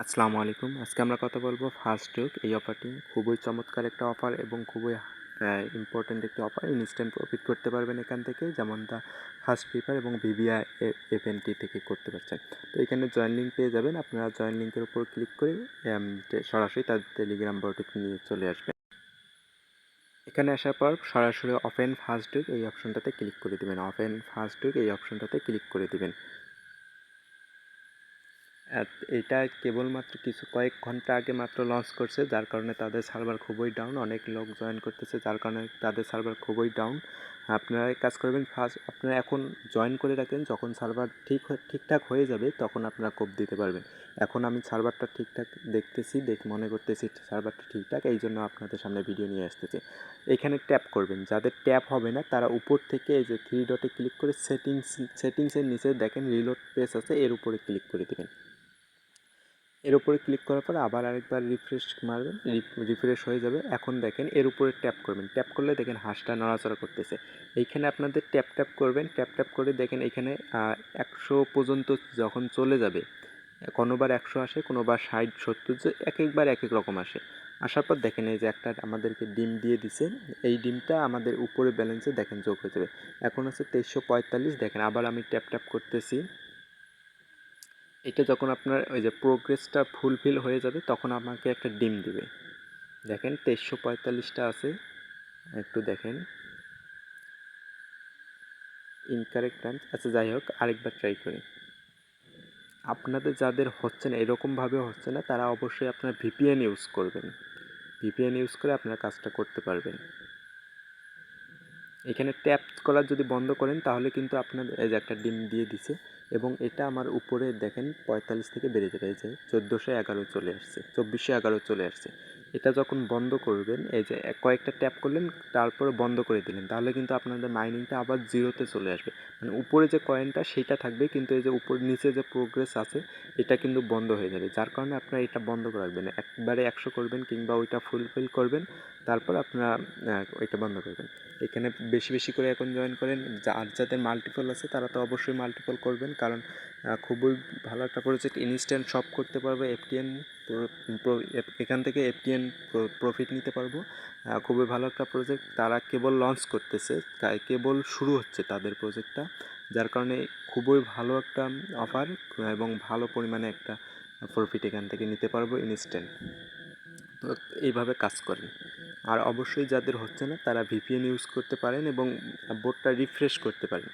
আসসালামু আলাইকুম। আজকে আমরা কথা বলবো ফাস্টটুক এই অফারটি খুবই চমৎকার একটা অফার এবং খুবই ইম্পর্ট্যান্ট একটি অফার। ইনস্ট্যান্ট প্রফিট করতে পারবেন এখান থেকে, যেমনটা ফার্স্ট পেপার এবং ভিভিআই এফএনটি থেকে করতে পারছেন। তো এখানে জয়েন লিঙ্ক পেয়ে যাবেন, আপনারা জয়েন লিঙ্কের উপর ক্লিক করে সরাসরি তার টেলিগ্রাম বটে নিয়ে চলে আসবেন। এখানে আসার পর সরাসরি ওপেন ফাস্টটুক এই অপশনটাতে ক্লিক করে দেবেন। ওপেন ফাস্টটুক এই অপশনটাতে ক্লিক করে দেবেন। এটা কেবলমাত্র কয়েক ঘন্টা আগে মাত্র লঞ্চ করছে, যার কারণে তাদের সার্ভার খুবই ডাউন। অনেক লোক জয়েন করতেছে, যার কারণে তাদের সার্ভার খুবই ডাউন। আপনারা এক কাজ করবেন, আপনারা এখন জয়েন করে রাখেন, যখন সার্ভার ঠিকঠাক হয়ে যাবে তখন আপনারা কোপ দিতে পারবেন। এখন আমি সার্ভারটা ঠিকঠাক দেখতেছি, মনে করতেছি সার্ভারটা ঠিকঠাক, এই জন্য আপনাদের সামনে ভিডিও নিয়ে আসতেছি। এখানে ট্যাপ করবেন, যাদের ট্যাপ হবে না তারা উপর থেকে এই যে থ্রি ডটে ক্লিক করে সেটিংসের নিচে দেখেন রিলোড পেজ আছে, এর উপরে ক্লিক করে দেবেন। এর উপরে ক্লিক করার পর আবার আরেকবার রিফ্রেশ মারবেন, রিফ্রেশ হয়ে যাবে। এখন দেখেন এর উপরে ট্যাপ করবেন, ট্যাপ করলে দেখেন হাঁসটা নড়াচড়া করতেছে। এইখানে আপনাদের ট্যাপ করবেন, ট্যাপ করে দেখেন এখানে 100 পর্যন্ত যখন চলে যাবে, কোনোবার 100 আসে, কোনোবার 60 70, যে একবার এক এক রকম আসে। আসার পর দেখেন এই যে একটা আমাদেরকে ডিম দিয়ে দিছে, এই ডিমটা আমাদের উপরে ব্যালেন্সে দেখেন যোগ হয়ে যাবে। এখন আছে 2345। দেখেন আবার আমি ট্যাপ করতেছি। এটা যখন আপনার ওই যে প্রোগ্রেসটা ফুলফিল হয়ে যাবে তখন আমাকে একটা ডিম দিবে। দেখেন 2345টা আছে, একটু দেখেন ইনকারেক্ট টাইম। আচ্ছা যাই হোক, আরেকবার ট্রাই করি। আপনাদের যাদের হচ্ছে না, এরকমভাবে হচ্ছে না, তারা অবশ্যই আপনার ভিপিএন ইউজ করবেন। ভিপিএন ইউজ করে আপনারা কাজটা করতে পারবেন। এখানে ট্যাপ করা যদি বন্ধ করেন তাহলে কিন্তু আপনার এই যে একটা ডিম দিয়ে দিছে, এবং এটা আমার উপরে দেখেন 45 থেকে বেড়ে যাবে, এই যে 1411 চলে আসছে, 2411 চলে আসছে। এটা যখন বন্ধ করবেন, এই যে কয়েকটা ট্যাপ করলেন তারপরে বন্ধ করে দিলেন, তাহলে কিন্তু আপনাদের মাইনিংটা আবার জিরোতে চলে আসবে। মানে উপরে যে কয়েনটা সেইটা থাকবে, কিন্তু এই যে উপর নিচে যে প্রোগ্রেস আছে এটা কিন্তু বন্ধ হয়ে যাবে, যার কারণে আপনারা এটা বন্ধ করে রাখবেন। একবারে 100 করবেন কিংবা ওইটা ফুলফিল করবেন, তারপর আপনারা ওইটা বন্ধ করবেন। এখানে বেশি বেশি করে এখন জয়েন করেন। যাদের মাল্টিপল আছে তারা তো অবশ্যই মাল্টিপল করবেন, কারণ খুবই ভালো একটা প্রজেক্ট। ইনস্ট্যান্ট শপ করতে পারবে, এফটিএন এখান থেকে এফটিএন প্রফিট নিতে পারবো। খুবই ভালো একটা প্রজেক্ট, তারা কেবল লঞ্চ করতেছে, কেবল শুরু হচ্ছে তাদের প্রজেক্টটা, যার কারণে খুবই ভালো একটা অফার এবং ভালো পরিমাণে একটা প্রফিট এখান থেকে নিতে পারবো ইনস্ট্যান্ট। তো এইভাবে কাজ করেন। আর অবশ্যই যাদের হচ্ছে না তারা ভিপিএন ইউজ করতে পারেন এবং বোর্ডটা রিফ্রেশ করতে পারেন।